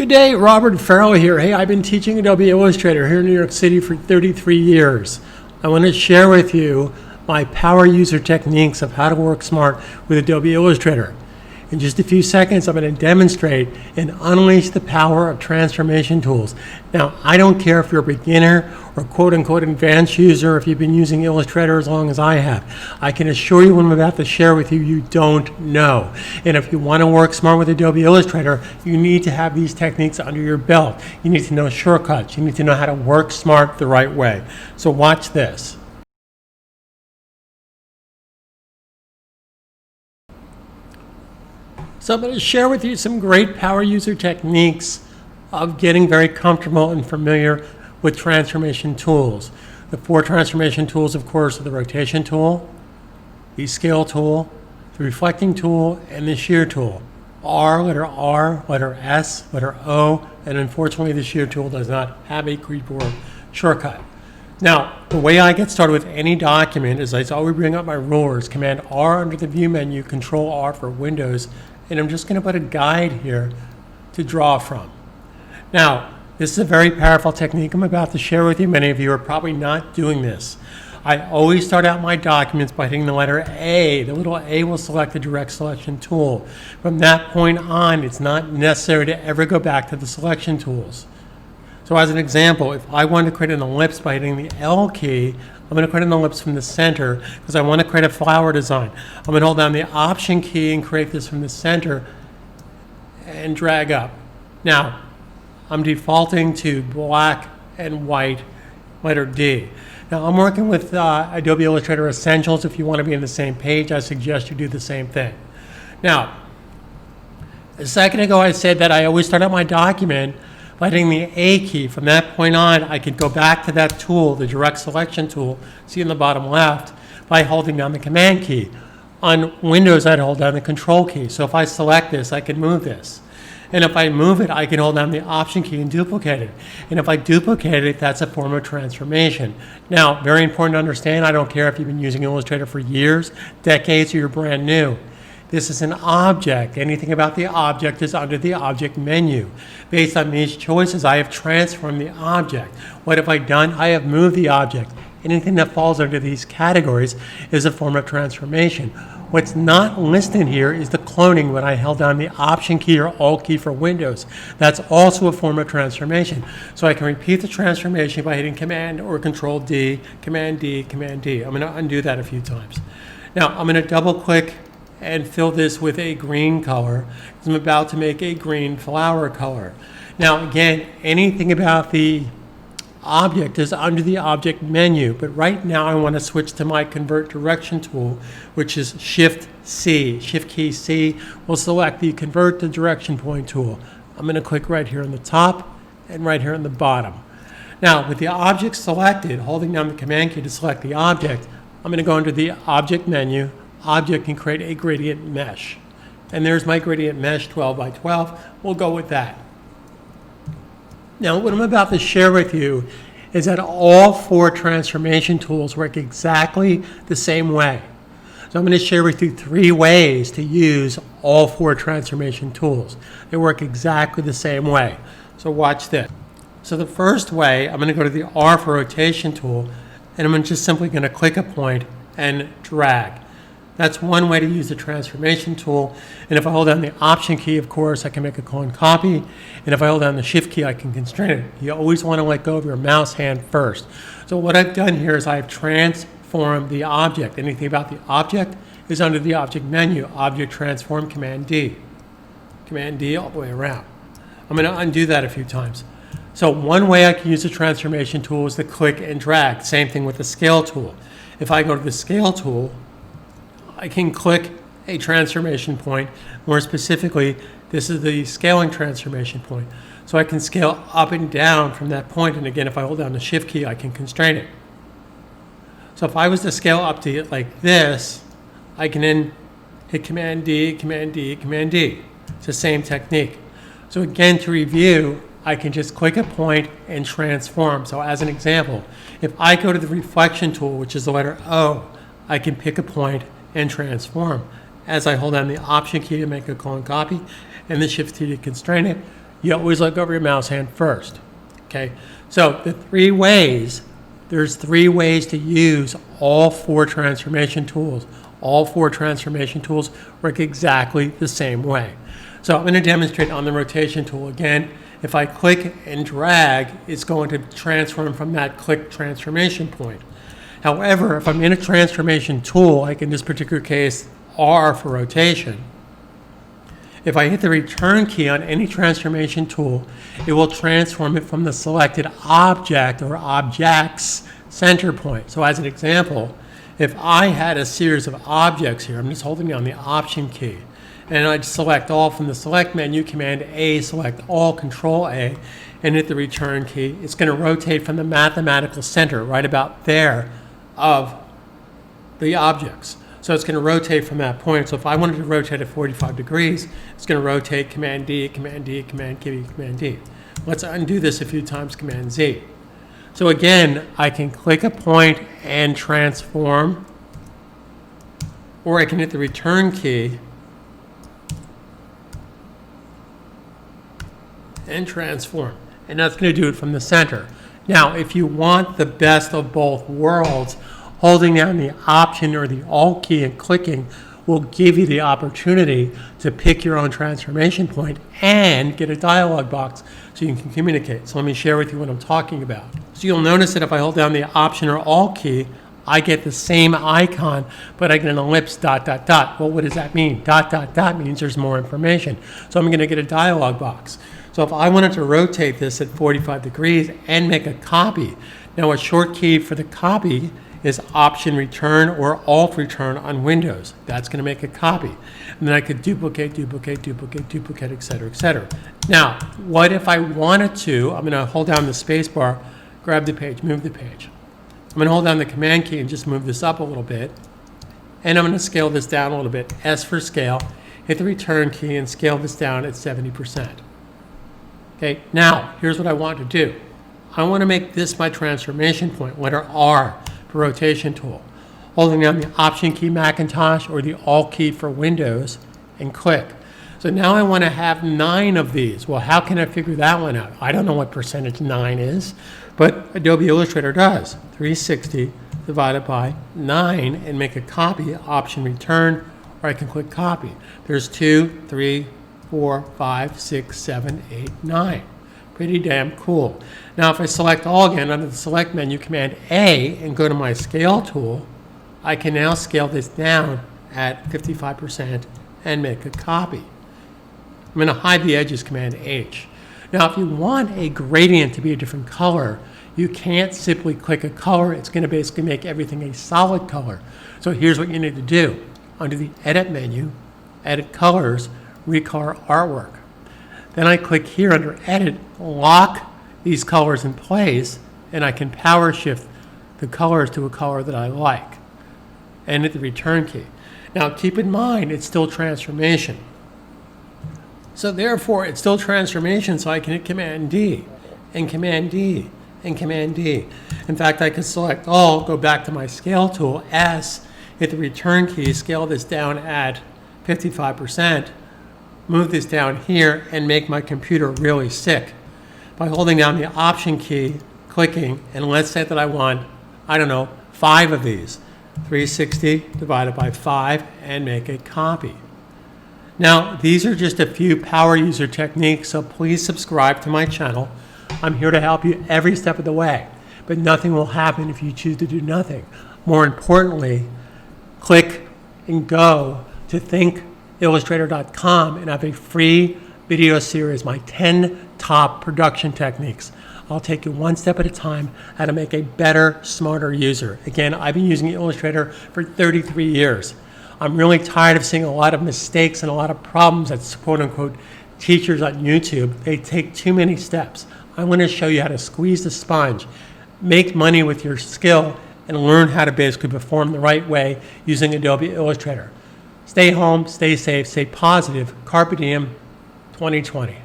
Good day, Robert Farrell here. Hey, I've been teaching Adobe Illustrator here in New York City for 33 years. I want to share with you my power user techniques of how to work smart with Adobe Illustrator. In just a few seconds, I'm going to demonstrate and unleash the power of transformation tools. Now, I don't care if you're a beginner or quote-unquote advanced user, if you've been using Illustrator as long as I have. I can assure you what I'm about to share with you, you don't know. And if you want to work smart with Adobe Illustrator, you need to have these techniques under your belt. You need to know shortcuts. You need to know how to work smart the right way. So watch this. So I'm going to share with you some great power user techniques of getting very comfortable and familiar with transformation tools. The four transformation tools, of course, are the rotation tool, the scale tool, the reflecting tool, and the shear tool. R, letter S, letter O, and unfortunately the shear tool does not have a keyboard shortcut. Now, the way I get started with any document is I always bring up my rulers, Command R under the View menu, Control R for Windows, and I'm just going to put a guide here to draw from. Now, this is a very powerful technique I'm about to share with you. Many of you are probably not doing this. I always start out my documents by hitting the letter A. The little A will select the direct selection tool. From that point on, it's not necessary to ever go back to the selection tools. So as an example, if I want to create an ellipse by hitting the L key, I'm going to create an ellipse from the center because I want to create a flower design. I'm going to hold down the Option key and create this from the center and drag up. Now, I'm defaulting to black and white, letter D. Now, I'm working with Adobe Illustrator Essentials. If you want to be on the same page, I suggest you do the same thing. Now, a second ago I said that I always start out my document by hitting the A key. From that point on, I could go back to that tool, the direct selection tool, see in the bottom left, by holding down the Command key. On Windows, I'd hold down the Control key. So if I select this, I can move this. And if I move it, I can hold down the Option key and duplicate it. And if I duplicate it, that's a form of transformation. Now, very important to understand, I don't care if you've been using Illustrator for years, decades, or you're brand new. This is an object. Anything about the object is under the Object menu. Based on these choices, I have transformed the object. What have I done? I have moved the object. Anything that falls under these categories is a form of transformation. What's not listed here is the cloning when I held down the Option key or Alt key for Windows. That's also a form of transformation. So I can repeat the transformation by hitting Command or Control D, Command D, Command D. I'm going to undo that a few times. Now, I'm going to double click and fill this with a green color because I'm about to make a green flower color. Now again, anything about the object is under the Object menu, but right now I want to switch to my Convert Direction tool, which is Shift-C. Shift key C will select the Convert to Direction Point tool. I'm going to click right here on the top and right here on the bottom. Now with the object selected, holding down the Command key to select the object, I'm going to go into the Object menu, Object, and create a gradient mesh. And there's my gradient mesh, 12 by 12. We'll go with that. Now, what I'm about to share with you is that all four transformation tools work exactly the same way. So I'm going to share with you 3 ways to use all 4 transformation tools. They work exactly the same way. So watch this. So the first way, I'm going to go to the R for rotation tool, and I'm just simply going to click a point and drag. That's one way to use the transformation tool. And if I hold down the Option key, of course, I can make a clone copy. And if I hold down the Shift key, I can constrain it. You always want to let go of your mouse hand first. So what I've done here is I've transformed the object. Anything about the object is under the Object menu. Object Transform, Command D. Command D all the way around. I'm going to undo that a few times. So one way I can use the transformation tool is to click and drag. Same thing with the Scale tool. If I go to the Scale tool, I can click a transformation point. More specifically, this is the scaling transformation point. So I can scale up and down from that point. And again, if I hold down the Shift key, I can constrain it. So if I was to scale up to it like this, I can then hit Command D, Command D, Command D. It's the same technique. So again, to review, I can just click a point and transform. So as an example, if I go to the reflection tool, which is the letter O, I can pick a point and transform. As I hold down the Option key to make a clone copy and the Shift key to constrain it, you always look over your mouse hand first. Okay, so there's three ways to use all four transformation tools. All four transformation tools work exactly the same way. So I'm going to demonstrate on the rotation tool. Again, if I click and drag, it's going to transform from that click transformation point. However, if I'm in a transformation tool, like in this particular case, R for rotation, if I hit the return key on any transformation tool, it will transform it from the selected object or object's center point. So as an example, if I had a series of objects here, I'm just holding down the Option key, and I'd select all from the Select menu, Command A, select all, Control A, and hit the return key. It's going to rotate from the mathematical center right about there of the objects. So it's going to rotate from that point. So if I wanted to rotate at 45 degrees, it's going to rotate Command D, Command D, Command D, Command D. Let's undo this a few times, Command Z. So again, I can click a point and transform, or I can hit the return key and transform. And that's going to do it from the center. Now, if you want the best of both worlds, holding down the Option or the Alt key and clicking will give you the opportunity to pick your own transformation point and get a dialog box so you can communicate. So let me share with you what I'm talking about. So you'll notice that if I hold down the Option or Alt key, I get the same icon, but I get an ellipse, dot, dot, dot. Well, what does that mean? Dot, dot, dot means there's more information. So I'm going to get a dialog box. So if I wanted to rotate this at 45 degrees and make a copy, now a short key for the copy is Option Return or Alt Return on Windows. That's going to make a copy. And then I could duplicate, duplicate, duplicate, duplicate, et cetera, et cetera. Now, what if I wanted to, I'm going to hold down the space bar, grab the page, move the page. I'm going to hold down the Command key and just move this up a little bit. And I'm going to scale this down a little bit. S for scale. Hit the return key and scale this down at 70%. Okay, now, here's what I want to do. I want to make this my transformation point, letter R for rotation tool. Holding down the Option key Macintosh or the Alt key for Windows and click. So now I want to have 9 of these. Well, how can I figure that one out? I don't know what percentage 9 is, but Adobe Illustrator does. 360 divided by 9 and make a copy, Option Return, or I can click Copy. There's 2, 3, 4, 5, 6, 7, 8, 9. Pretty damn cool. Now if I select all again under the Select menu, Command A, and go to my Scale tool, I can now scale this down at 55% and make a copy. I'm going to hide the edges, Command H. Now if you want a gradient to be a different color, you can't simply click a color. It's going to basically make everything a solid color. So here's what you need to do. Under the Edit menu, Edit Colors, Recolor Artwork. Then I click here under Edit, lock these colors in place, and I can power shift the colors to a color that I like. And hit the return key. Now keep in mind, it's still transformation. So therefore, it's still transformation, so I can hit Command D, and Command D, and Command D. In fact, I can select all, go back to my Scale tool, S, hit the return key, scale this down at 55%, move this down here, and make my computer really sick by holding down the Option key, clicking, and let's say that I want, I don't know, 5 of these. 360 divided by 5 and make a copy. Now, these are just a few power user techniques, so please subscribe to my channel. I'm here to help you every step of the way, but nothing will happen if you choose to do nothing. More importantly, click and go to thinkillustrator.com and have a free video series, my 10 top production techniques. I'll take you one step at a time how to make a better, smarter user. Again, I've been using Illustrator for 33 years. I'm really tired of seeing a lot of mistakes and a lot of problems that quote-unquote teachers on YouTube. They take too many steps. I want to show you how to squeeze the sponge, make money with your skill, and learn how to basically perform the right way using Adobe Illustrator. Stay home, stay safe, stay positive. Carpe diem 2020.